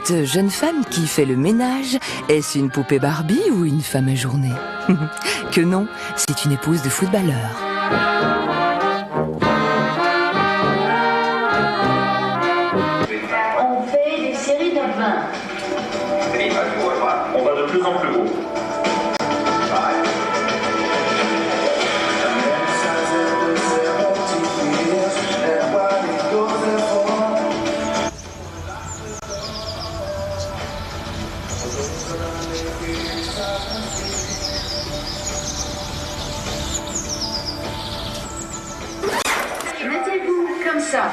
Cette jeune femme qui fait le ménage, est-ce une poupée Barbie ou une femme à journée? Que non, c'est une épouse de footballeur. On fait des séries de 20. On va de plus en plus haut. Mettez-vous comme ça.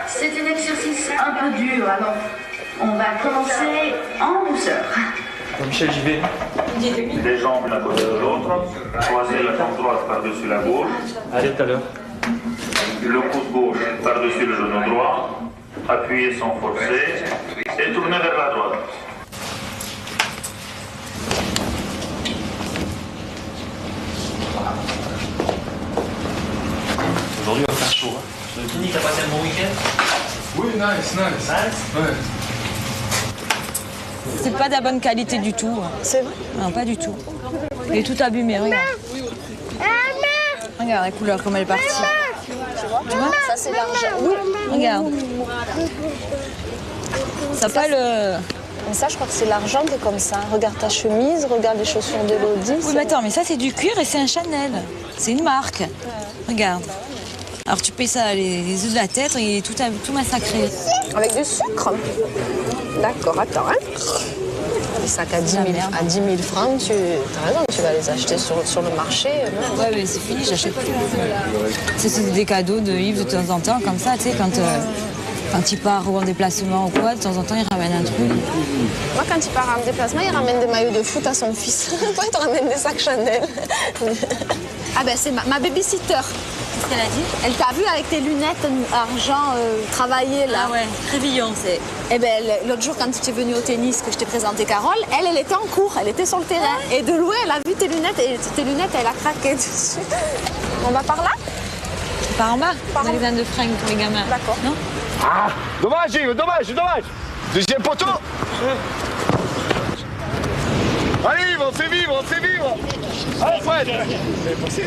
C'est un exercice un peu dur, alors on va commencer en douceur. Michel, j'y vais. Les jambes l'un côté de l'autre. Croisez la jambe droite par-dessus la gauche. Allez, tout à l'heure. Le pouce gauche par-dessus le genou droit. Appuyez sans forcer. Et tournez vers la droite. Aujourd'hui, on va faire chaud. Tony, t'as passé un bon week-end? Oui, nice. Ouais. C'est pas de la bonne qualité du tout. C'est vrai? Non, pas du tout. Il est tout abîmé, regarde. Regarde la couleur, comme elle est partie. Tu vois? Ça, c'est l'argent. Oui. Regarde. Ça s'appelle... Mais ça, je crois que c'est l'argent qui est comme ça. Regarde ta chemise, regarde les chaussures d'Elodie. Oui, mais attends, mais ça, c'est du cuir et c'est un Chanel. C'est une marque. Regarde. Alors, tu payes ça les œufs de la tête, il est tout massacré. Avec du sucre. D'accord, attends. Hein. Les sacs à 10 000 francs, t'as raison, tu vas les acheter sur le marché. Ouais, mais c'est fini, j'achète plus. C'est des cadeaux de Yves de temps en temps, comme ça, tu sais, quand il part ou en déplacement ou quoi, de temps en temps, il ramène un truc. Moi, quand il part en déplacement, il ramène des maillots de foot à son fils. Toi, il te ramène des sacs Chanel. Ah ben, c'est ma babysitter. Qu'est-ce qu'elle a dit? Elle t'a vu avec tes lunettes argent travaillées, là. Ah ouais, Crévillon, c'est... Eh ben, l'autre jour, quand tu es venue au tennis, que je t'ai présenté Carole, elle était en cours, elle était sur le terrain. Et de loin, elle a vu tes lunettes, et tes lunettes, elle a craqué dessus. On va par là? Par en bas, Par en bas. magasin de fringues pour les gamins. D'accord. Non? Ah, dommage, Yves, dommage. Deuxième poteau. Allez, Yves, on fait vivre. Allez, Fred. Vous avez passé?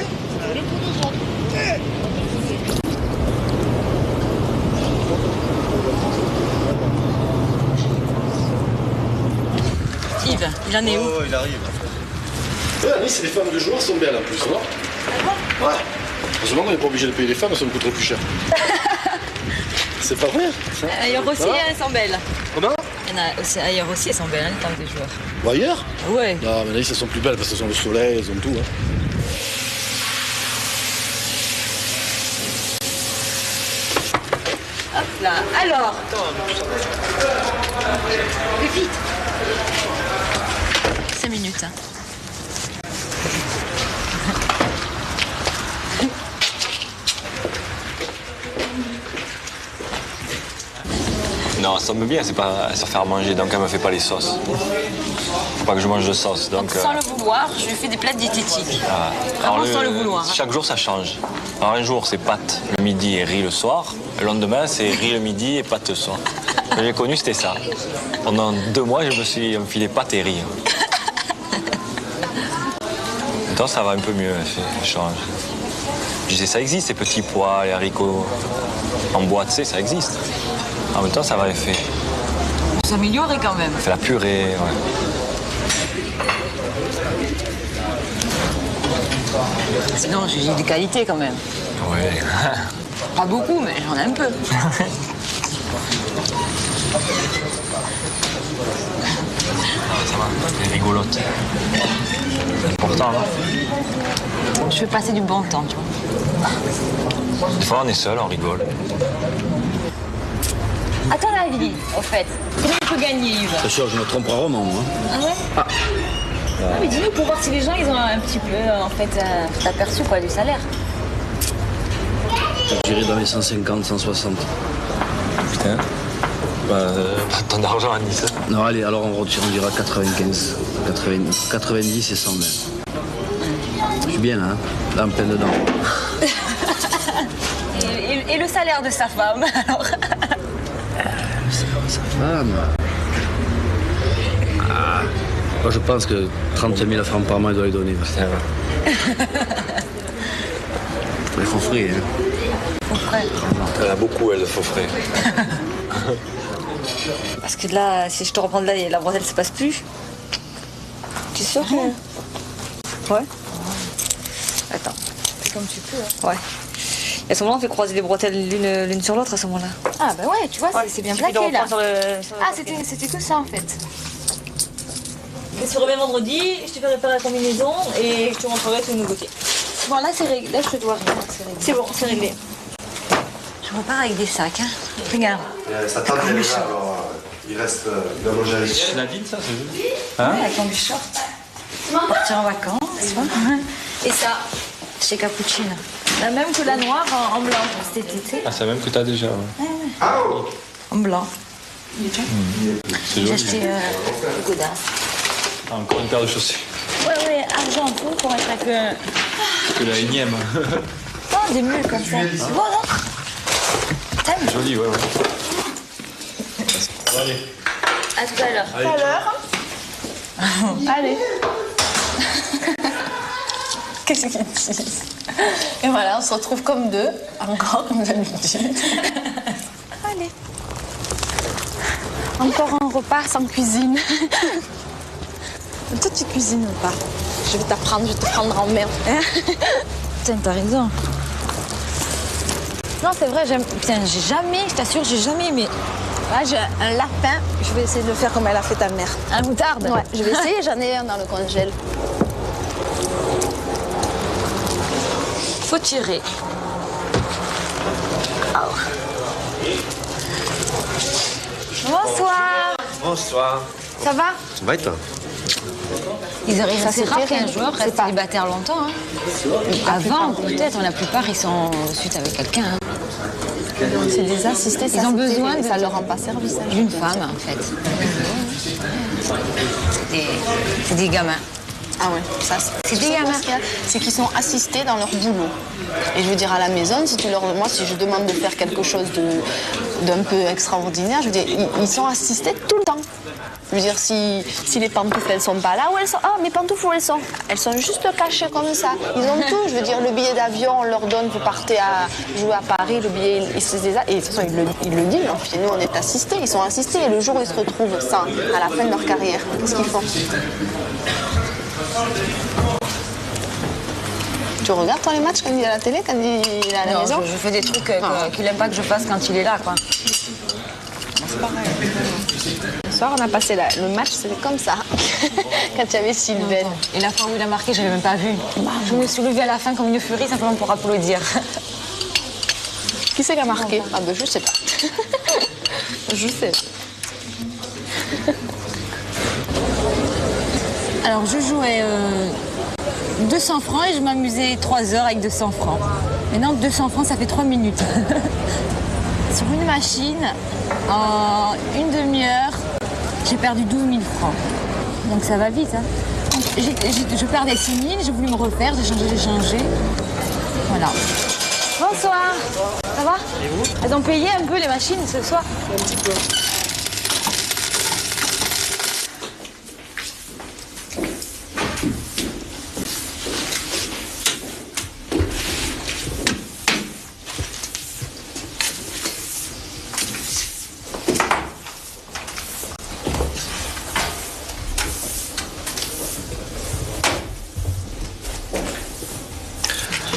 Yves, il en est où? Oh, il arrive. À Nice, les femmes de joueurs sont belles en plus, non? Ouais. Heureusement qu'on n'est pas obligé de payer les femmes, ça nous coûterait plus cher. C'est pas vrai ça? Ailleurs aussi, elles sont belles. Comment? Il y en a aussi, ailleurs aussi, elles sont belles, hein, les femmes des joueurs. Bah, ailleurs? Ouais. Non, mais là, elles sont plus belles parce qu'elles ont le soleil, elles ont tout. Hein. Hop là, alors. Vite. 5 minutes. Hein. Non, ça me bien, c'est pas à se faire manger, donc elle me fait pas les sauces. Faut pas que je mange de sauce, donc... Sans le vouloir, je lui fais des plats diététiques. alors Vraiment sans le vouloir. Chaque jour, ça change. Alors un jour, c'est pâtes le midi et riz le soir. Le lendemain, c'est riz le midi et pâtes le soir. Ce que j'ai connu, c'était ça. Pendant 2 mois, je me suis enfilé pâtes et riz. Maintenant, ça va un peu mieux, ça change. Je disais, ça existe, ces petits pois, les haricots en boîte, tu sais, ça existe. En même temps, ça va les faire. On s'améliorer quand même. On fait la purée, ouais. Sinon, j'ai des qualités quand même. Ouais. Pas beaucoup, mais j'en ai un peu. Ça va, t'es rigolote. C'est important, là. Je fais passer du bon temps, tu vois. Des fois, on est seul, on rigole. À ton avis, au fait, combien il peut gagner, Yves? Bien sûr, je me trompe rarement, moi. Ah ouais? Ah, mais dis-nous pour voir si les gens, ils ont un petit peu, en fait, aperçu quoi, du salaire. Je dirais dans les 150, 160. Putain. Tant d'argent à Nice. Non, allez, alors on dira 95. 90 et 120. Je suis bien là, hein, là en plein dedans. Et le salaire de sa femme, alors? Sa femme. Moi, je pense que 30 000 francs par mois, il doit lui donner. Les faux frais, hein. Faux frais. Elle a beaucoup, elle, de faux frais. Parce que là, si je te reprends de là, la bretelle, ça passe plus. Tu es sûr que... Ouais. Attends. C'est comme tu peux. Hein. Ouais. Et à ce moment-là, on fait croiser les bretelles l'une sur l'autre à ce moment-là. Ah bah ouais, tu vois, c'est bien plaqué là. Ah, c'était que ça en fait. Et si tu reviens vendredi, je te fais réparer la combinaison et je te montrerai tout le nouveau côté. Bon, là c'est réglé, là je te dois rien. C'est bon, c'est réglé. Je repars avec des sacs, hein. Regarde. Ça tente elle est là, alors il reste de manger avec. C'est Nadine, ça, c'est juste. Hein? Ouais, avec mon short. Partir en vacances, tu vois. Et ça, chez Cappuccino. La même que la noire en blanc pour cet été. Ah, c'est la même que t'as déjà, ouais. En blanc. C'est J'ai joli. acheté des godasses. Ah, encore une paire de chaussures. Ouais, argenton pour être avec le... Que la énième. Oh, des mules comme ça. C'est beau, non? T'aimes? Joli, ouais. À tout à l'heure. À l'heure. Allez. Qu'est-ce qu'ils disent? Et voilà, on se retrouve comme deux, encore comme d'habitude. Allez. Encore un repas sans cuisine. Toi, tu cuisines ou pas? Je vais t'apprendre, je vais te prendre en main. Putain, t'as raison. Non, c'est vrai, putain, j'ai jamais, je t'assure, j'ai jamais aimé. Là, j'ai un lapin. Je vais essayer de le faire comme elle a fait ta mère. Un moutarde? Ouais, je vais essayer, j'en ai un dans le congèle. Faut tirer. Oh. Bonsoir. Bonsoir. Ça va? Ça va et toi? C'est rare qu'un joueur reste célibataire longtemps. Hein. Avant, peut-être, la plupart, ils sont ensuite avec quelqu'un. Hein. C'est des assistés, ils ont besoin ça leur rend pas service. D'une femme, en fait. C'est des gamins. Ah ouais, ça c'est des gamins. C'est qu'ils sont assistés dans leur boulot. Et je veux dire, à la maison, moi, si je demande de faire quelque chose d'un peu extraordinaire, je veux dire, ils sont assistés tout le temps. Je veux dire, si les pantoufles, elles sont pas là, où elles sont? Ah, mes pantoufles, où elles sont? Elles sont juste cachées comme ça. Ils ont tout. Je veux dire, le billet d'avion, on leur donne, vous partez à jouer à Paris, le billet, et de toute façon, ils le disent. Puis nous, on est assistés. Ils sont assistés. Et le jour où ils se retrouvent sans, à la fin de leur carrière, qu'est-ce qu'ils font? Tu regardes toi les matchs quand il est à la télé, quand il est à la maison? Je fais des trucs qu'il n'aime pas que je fasse quand il est là, quoi. C'est pareil. Ce soir, on a passé le match, c'était comme ça, quand il y avait Sylvain. Et la fois où il a marqué, je l'avais même pas vu. Je me suis levée à la fin comme une furie, simplement pour applaudir. Qui c'est qui a marqué? Ah ben je sais pas. Je sais. Alors je jouais 200 francs et je m'amusais 3 heures avec 200 francs. Maintenant 200 francs ça fait 3 minutes. Sur une machine, en une demi-heure, j'ai perdu 12 000 francs. Donc ça va vite. Hein. Je perdais 6 000, j'ai voulu me refaire, j'ai changé. Voilà. Bonsoir. Ça va? Et vous? Elles ont payé un peu les machines ce soir? Un petit peu.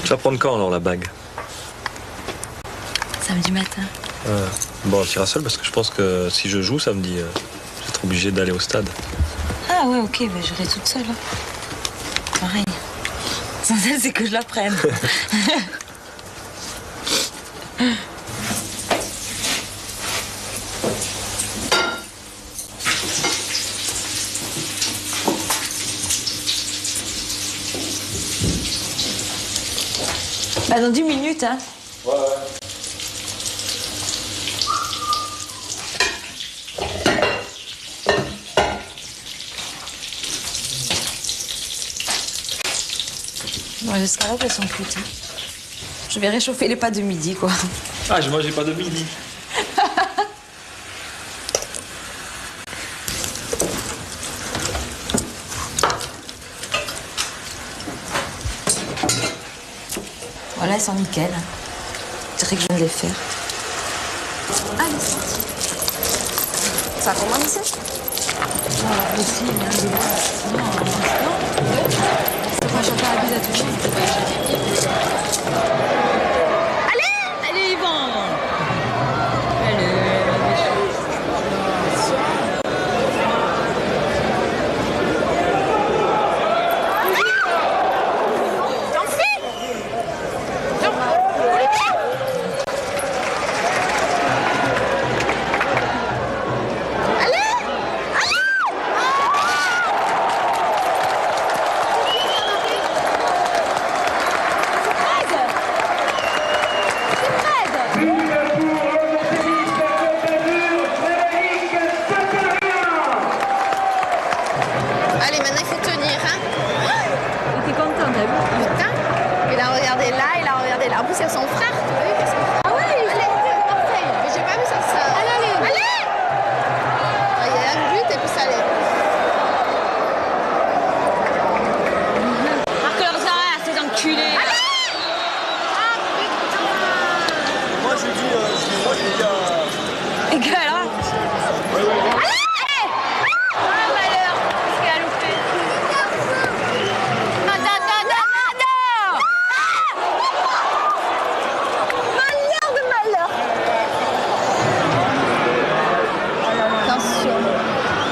Tu vas prendre quand alors la bague? Samedi matin. Bon, tu iras seule parce que je pense que si je joue samedi, je vais être obligée d'aller au stade. Ah ouais, ok, mais j'irai toute seule. Hein. Pareil. L'essentiel, c'est que je la prenne. Bah dans 10 minutes, hein. Ouais. Bon, les escalopes, elles sont cuites. Hein. Je vais réchauffer les pâtes de midi, quoi. Ah, je mangeais pas de midi. sont nickel. Je dirais que je viens de les faire. Allez, c'est parti. Ça a commencé? Ici, il y a un débat. Non, c'est pas chanter la bise à tout le monde. Allez, Yvan. Allez. Allez, maintenant il faut tenir. Hein. T'es contente, t'as vu? Putain, il a regardé là, il a regardé là. En plus, c'est son frère, tu vois, qu'est-ce que... Ah ouais, Allez, parfait. Mais j'ai pas vu ça. Allez. Il y a un but et puis ça allait. Marque leurs arrêts, ces enculés. Moi je dis à... Et gueule, hein?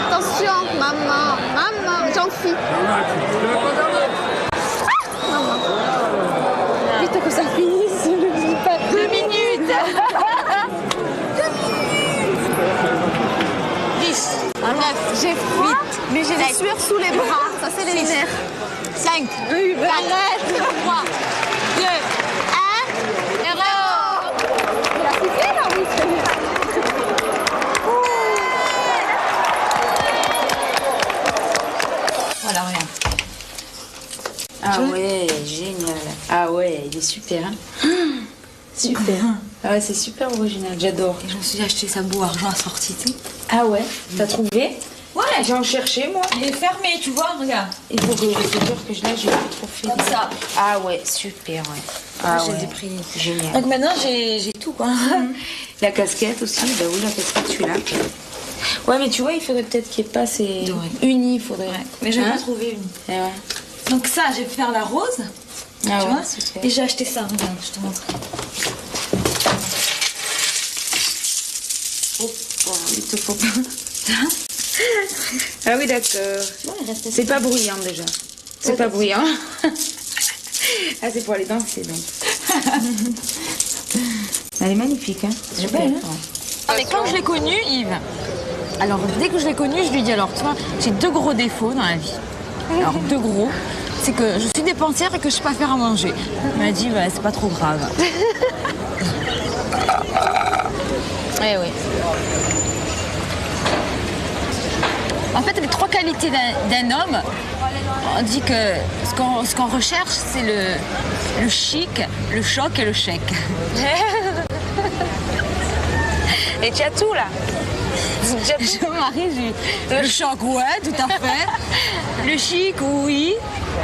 Attention, maman, Jean-Phi. Vite que ça finisse, je ne dis pas 2 minutes. 10, 9, j'ai froid, mais j'ai des sueurs sous les bras. Ça, c'est les nerfs. 5, 8, 4, 3, 2, 1, erreur. Il a sifflé, là, oui, c'est bien. Voilà, regarde. Ah ouais, génial. Ah ouais, il est super. Hein. Super. Ah ouais, c'est super original, j'adore. Et je me suis acheté ça beau argent assorti, tu sais. Ah ouais, t'as trouvé? Ouais, j'ai en cherché moi. Il est fermé, tu vois, regarde. Il faut que je l'ai, je vais profiter. Comme ça. Ah ouais, super, ouais. Ah j'ai des prix. Génial. Donc maintenant, j'ai tout, quoi. La casquette aussi, bah oui, la casquette, celui-là. Ouais, mais tu vois, il faudrait peut-être qu'il n'y ait pas ces... Unis, il faudrait. Ouais. Mais j'ai pas trouvé une. Et ouais. Donc ça, je vais faire la rose. Ah tu vois super. Et j'ai acheté ça, regarde, je te montre. Oh, il te faut pas. Ah oui, d'accord. Ouais, c'est pas bruyant déjà. C'est pas bruyant. Ah, c'est pour aller danser donc. Elle est magnifique, hein. C'est belle, hein. Mais quand je l'ai connu, Yves, alors dès que je l'ai connu, je lui dis alors, tu vois, j'ai 2 gros défauts dans la vie. Alors, 2 gros, c'est que je suis dépensière et que je sais pas faire à manger. Il m'a dit, bah, c'est pas trop grave. Eh oui. En fait, les 3 qualités d'un homme, on dit que ce qu'on recherche, c'est le chic, le choc et le chèque. Et tu as tout là. Je me marie, le choc, ouais, tout à fait. Le chic, oui,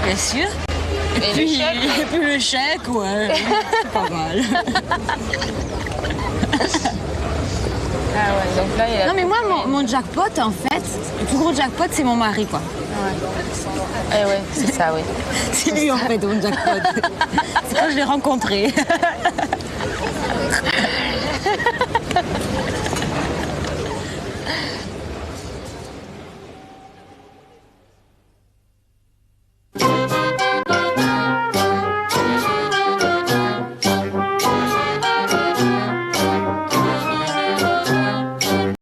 bien sûr. Et puis le chèque, ouais, c'est pas mal. Ah ouais, donc là, il a... Non mais moi, mon jackpot, en fait, le plus gros jackpot, c'est mon mari, quoi. Ouais. Eh ouais, c'est ça, oui. C'est lui, en fait, mon jackpot. C'est quand je l'ai rencontré.